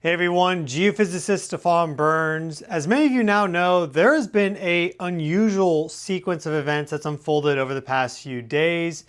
Hey everyone, geophysicist Stefan Burns. As many of you now know, there has been an unusual sequence of events that's unfolded over the past few days.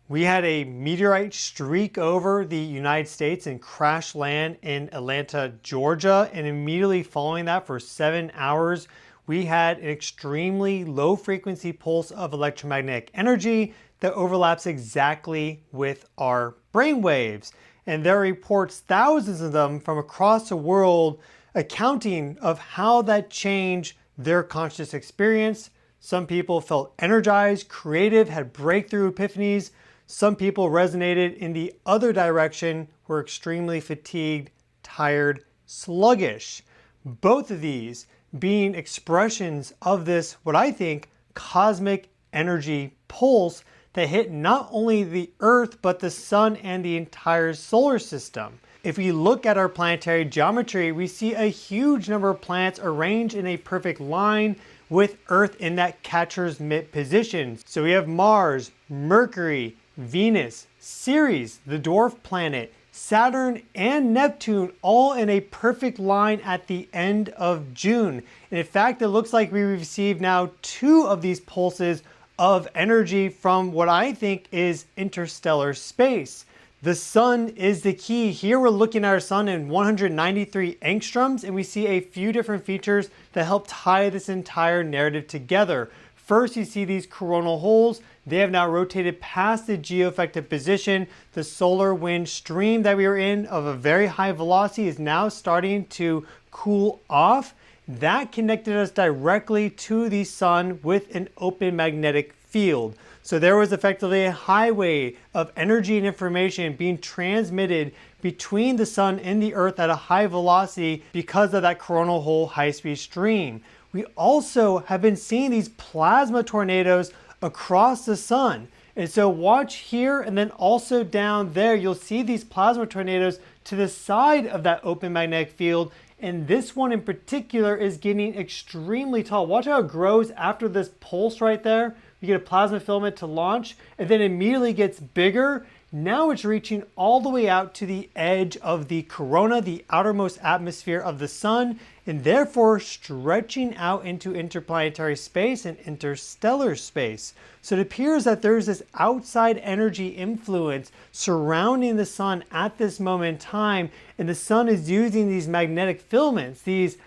We had a meteorite streak over the United States and crash land in Atlanta, Georgia, and immediately following that for 7 hours, we had an extremely low frequency pulse of electromagnetic energy that overlaps exactly with our brain waves. And there are reports, thousands of them from across the world, accounting of how that changed their conscious experience. Some people felt energized, creative, had breakthrough epiphanies. Some people resonated in the other direction, were extremely fatigued, tired, sluggish. Both of these being expressions of this, what I think, cosmic energy pulse that hit not only the Earth, but the Sun and the entire solar system. If we look at our planetary geometry, we see a huge number of planets arranged in a perfect line with Earth in that catcher's mitt position. So we have Mars, Mercury, Venus, Ceres, the dwarf planet, Saturn, and Neptune all in a perfect line at the end of June. And in fact, it looks like we received now 2 of these pulses of energy from what I think is interstellar space. The sun is the key. Here we're looking at our sun in 193 angstroms, and we see a few different features that help tie this entire narrative together. First, you see these coronal holes. They have now rotated past the geoeffective position. The solar wind stream that we were in of a very high velocity is now starting to cool off. That connected us directly to the sun with an open magnetic field. So there was effectively a highway of energy and information being transmitted between the sun and the earth at a high velocity because of that coronal hole high-speed stream. We also have been seeing these plasma tornadoes across the sun. And so watch here and then also down there, you'll see these plasma tornadoes to the side of that open magnetic field. And this one in particular is getting extremely tall. Watch how it grows after this pulse right there. You get a plasma filament to launch and then immediately gets bigger. Now it's reaching all the way out to the edge of the corona, the outermost atmosphere of the sun, and therefore stretching out into interplanetary space and interstellar space. So it appears that there's this outside energy influence surrounding the sun at this moment in time, and the sun is using these magnetic filaments, these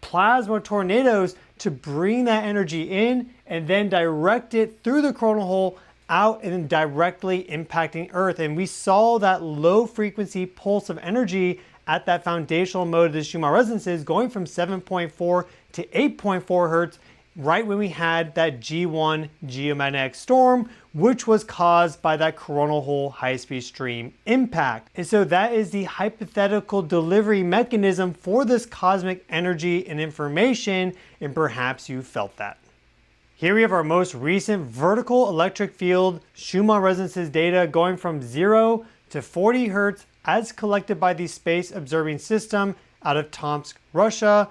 plasma tornadoes, to bring that energy in and then direct it through the coronal hole out and then directly impacting Earth. And we saw that low frequency pulse of energy at that foundational mode of the Schumann resonances going from 7.4 to 8.4 hertz right when we had that G1 geomagnetic storm, which was caused by that coronal hole high-speed stream impact. And so that is the hypothetical delivery mechanism for this cosmic energy and information, and perhaps you felt that. Here we have our most recent vertical electric field Schumann resonances data going from 0 to 40 hertz as collected by the Space Observing System out of Tomsk, Russia.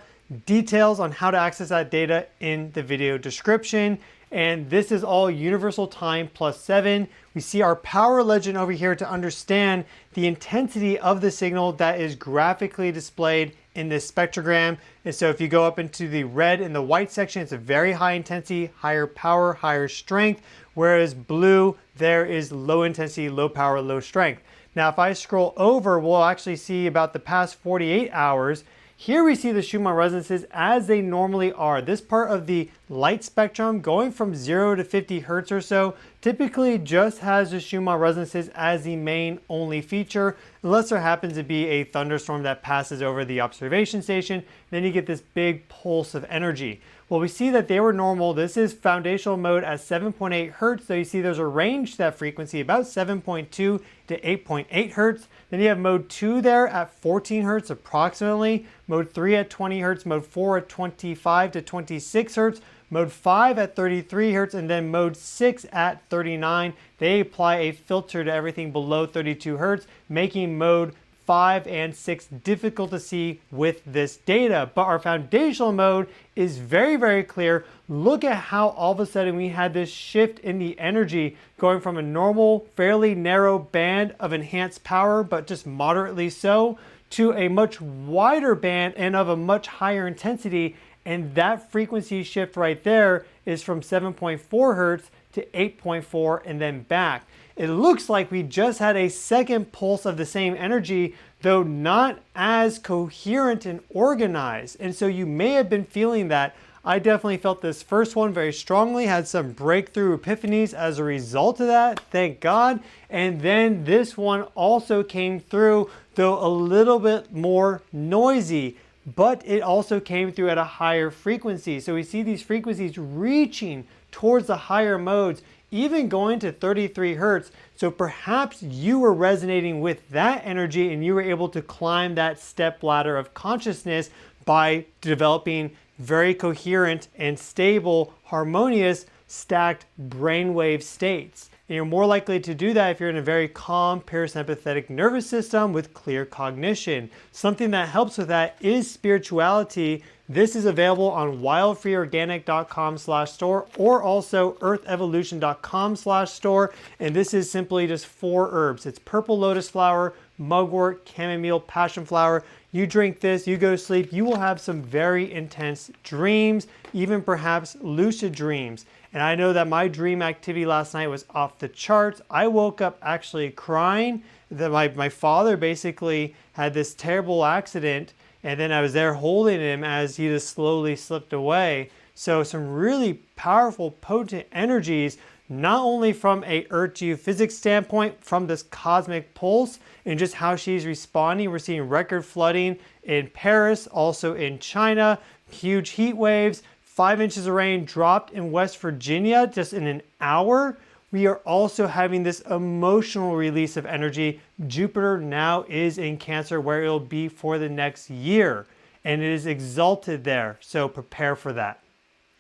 Details on how to access that data in the video description. And this is all universal time +7. We see our power legend over here to understand the intensity of the signal that is graphically displayed in this spectrogram. And so if you go up into the red and the white section, it's a very high intensity, higher power, higher strength, whereas blue, there is low intensity, low power, low strength. Now, if I scroll over, we'll actually see about the past 48 hours. Here we see the Schumann resonances as they normally are. This part of the light spectrum going from 0 to 50 hertz or so typically just has the Schumann resonances as the main only feature, unless there happens to be a thunderstorm that passes over the observation station. Then you get this big pulse of energy. Well, we see that they were normal. This is foundational mode at 7.8 hertz. So you see there's a range to that frequency, about 7.2 to 8.8 hertz. Then you have mode 2 there at 14 hertz approximately, mode 3 at 20 hertz, mode 4 at 25 to 26 hertz, mode 5 at 33 hertz, and then mode 6 at 39. They apply a filter to everything below 32 hertz, making mode 5 and 6 difficult to see with this data. But our foundational mode is very, very clear. Look at how all of a sudden we had this shift in the energy going from a normal, fairly narrow band of enhanced power, but just moderately so, to a much wider band and of a much higher intensity. And that frequency shift right there is from 7.4 hertz to 8.4 and then back. It looks like we just had a second pulse of the same energy, though not as coherent and organized. And so you may have been feeling that. I definitely felt this first one very strongly, had some breakthrough epiphanies as a result of that, thank God. And then this one also came through, though a little bit more noisy, but it also came through at a higher frequency. So we see these frequencies reaching towards the higher modes, even going to 33 hertz. So perhaps you were resonating with that energy and you were able to climb that step ladder of consciousness by developing very coherent and stable, harmonious, stacked brainwave states. And you're more likely to do that if you're in a very calm parasympathetic nervous system with clear cognition. Something that helps with that is spirituality. This is available on wildfreeorganic.com/store or also earthevolution.com/store. And this is simply just 4 herbs. It's purple lotus flower, mugwort, chamomile, passion flower. You drink this, you go to sleep, you will have some very intense dreams, even perhaps lucid dreams. And I know that my dream activity last night was off the charts. I woke up actually crying that my father basically had this terrible accident, and then I was there holding him as he just slowly slipped away. So some really powerful, potent energies, not only from a Earth geophysics standpoint, from this cosmic pulse and just how she's responding. We're seeing record flooding in Paris, also in China, huge heat waves, 5 inches of rain dropped in West Virginia just in an hour. We are also having this emotional release of energy. Jupiter now is in Cancer, where it'll be for the next year, and it is exalted there, so prepare for that.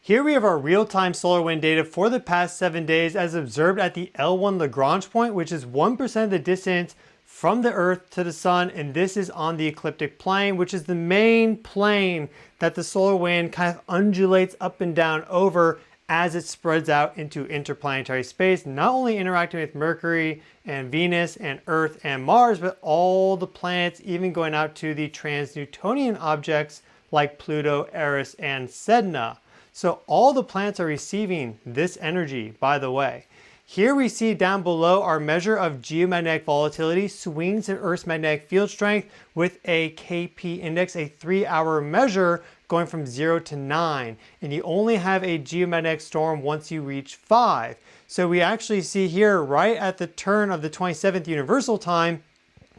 Here we have our real-time solar wind data for the past 7 days as observed at the L1 Lagrange point, which is 1% of the distance from the Earth to the Sun, and this is on the ecliptic plane, which is the main plane that the solar wind kind of undulates up and down over as it spreads out into interplanetary space, not only interacting with Mercury and Venus and Earth and Mars, but all the planets, even going out to the trans-Newtonian objects like Pluto, Eris, and Sedna. So all the planets are receiving this energy, by the way. Here we see down below our measure of geomagnetic volatility, swings in Earth's magnetic field strength with a KP index, a 3-hour measure going from 0 to 9. And you only have a geomagnetic storm once you reach 5. So we actually see here right at the turn of the 27th universal time,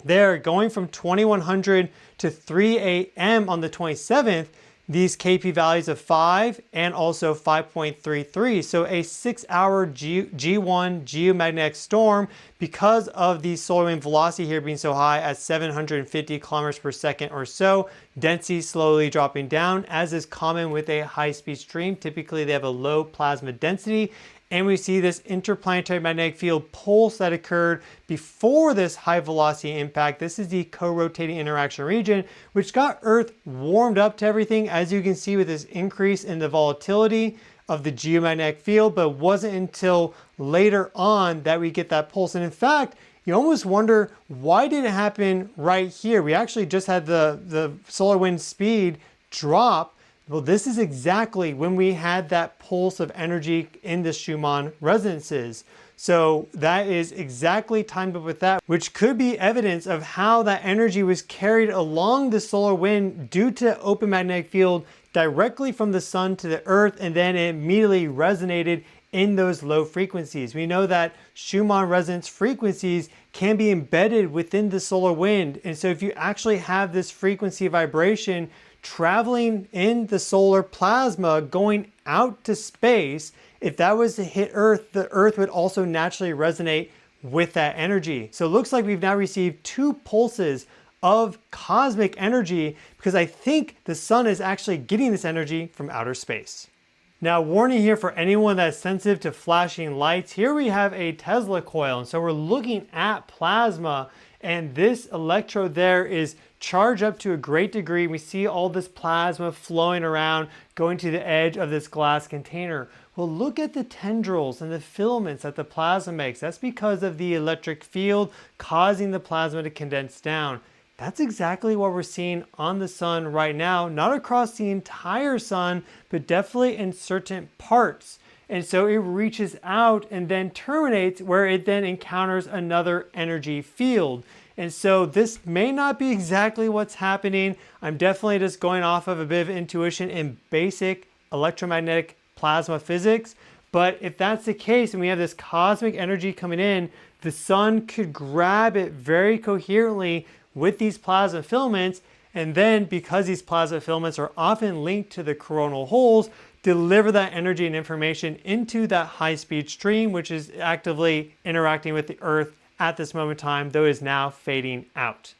there going from 2100 to 3 a.m. on the 27th, these KP values of 5 and also 5.33. So a 6-hour G1 geomagnetic storm because of the solar wind velocity here being so high at 750 kilometers per second or so. Density slowly dropping down, as is common with a high-speed stream. Typically they have a low plasma density. And we see this interplanetary magnetic field pulse that occurred before this high velocity impact. This is the co-rotating interaction region, which got Earth warmed up to everything, as you can see with this increase in the volatility of the geomagnetic field, but it wasn't until later on that we get that pulse. And in fact, you almost wonder, why did it happen right here? We actually just had the solar wind speed drop. Well, this is exactly when we had that pulse of energy in the Schumann resonances. So that is exactly timed up with that, which could be evidence of how that energy was carried along the solar wind due to open magnetic field directly from the sun to the Earth, and then it immediately resonated in those low frequencies. We know that Schumann resonance frequencies can be embedded within the solar wind. And so if you actually have this frequency vibration traveling in the solar plasma going out to space, if that was to hit Earth, the Earth would also naturally resonate with that energy. So it looks like we've now received 2 pulses of cosmic energy, because I think the sun is actually getting this energy from outer space. Now, warning here for anyone that's sensitive to flashing lights, here we have a Tesla coil. And so we're looking at plasma, and this electrode there is charged up to a great degree. We see all this plasma flowing around, going to the edge of this glass container. Well, look at the tendrils and the filaments that the plasma makes. That's because of the electric field causing the plasma to condense down. That's exactly what we're seeing on the sun right now, not across the entire sun, but definitely in certain parts. And so it reaches out and then terminates where it then encounters another energy field. And so this may not be exactly what's happening. I'm definitely just going off of a bit of intuition in basic electromagnetic plasma physics. But if that's the case and we have this cosmic energy coming in, the sun could grab it very coherently with these plasma filaments, and then because these plasma filaments are often linked to the coronal holes, deliver that energy and information into that high-speed stream, which is actively interacting with the Earth at this moment in time, though is now fading out.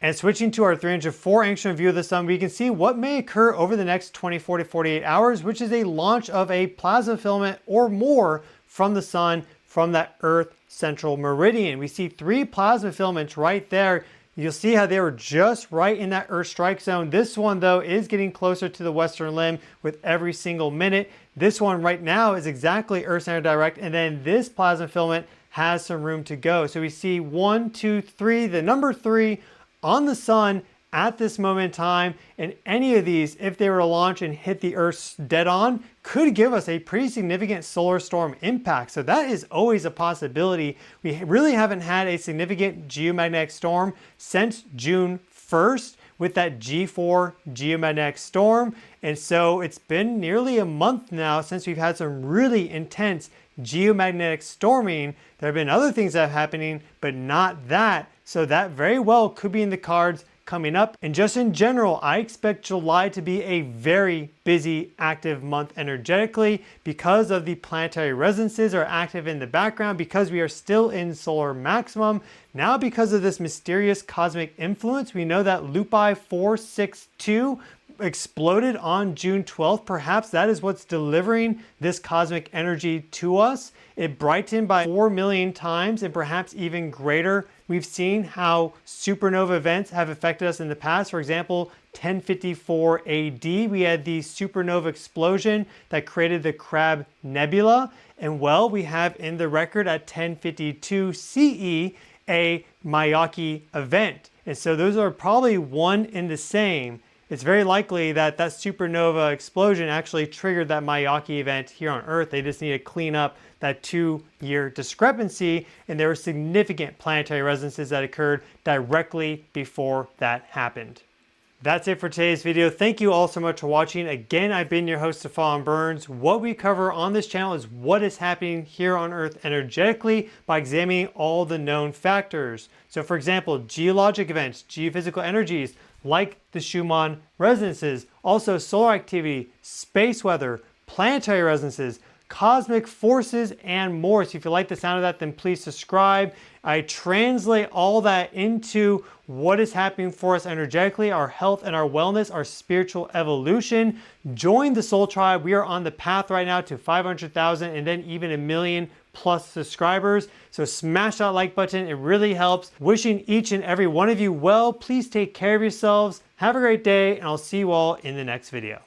And switching to our 304 angstrom view of the sun, we can see what may occur over the next 24 to 48 hours, which is a launch of a plasma filament or more from the sun from that Earth central meridian. We see 3 plasma filaments right there. You'll see how they were just right in that Earth strike zone. This one, though, is getting closer to the western limb with every single minute. This one right now is exactly Earth center direct, and then this plasma filament has some room to go. So we see 1, 2, 3, the number 3 on the sun at this moment in time, and any of these, if they were to launch and hit the Earth dead on, could give us a pretty significant solar storm impact. So that is always a possibility. We really haven't had a significant geomagnetic storm since June 1st with that G4 geomagnetic storm. And so it's been nearly a month now since we've had some really intense geomagnetic storming. There have been other things that are happening, but not that. So that very well could be in the cards coming up. And just in general, I expect July to be a very busy, active month energetically because of the planetary resonances are active in the background, because we are still in solar maximum. Now, because of this mysterious cosmic influence, we know that Lupi 462 exploded on June 12th. Perhaps that is what's delivering this cosmic energy to us. It brightened by 4 million times and perhaps even greater. We've seen how supernova events have affected us in the past. For example, 1054 AD, we had the supernova explosion that created the Crab Nebula. And well, we have in the record at 1052 CE a Miyake event. And so those are probably one and the same. It's very likely that that supernova explosion actually triggered that Miyake event here on Earth. They just need to clean up that 2-year discrepancy, and there were significant planetary resonances that occurred directly before that happened. That's it for today's video. Thank you all so much for watching. Again, I've been your host, Stefan Burns. What we cover on this channel is what is happening here on Earth energetically by examining all the known factors. So for example, geologic events, geophysical energies, like the Schumann resonances, also solar activity, space weather, planetary resonances, cosmic forces, and more. So if you like the sound of that, then please subscribe. I translate all that into what is happening for us energetically, our health and our wellness, our spiritual evolution. Join the Soul Tribe. We are on the path right now to 500,000 and then even 1 million plus subscribers. So smash that like button. It really helps. Wishing each and every one of you well. Please take care of yourselves. Have a great day, and I'll see you all in the next video.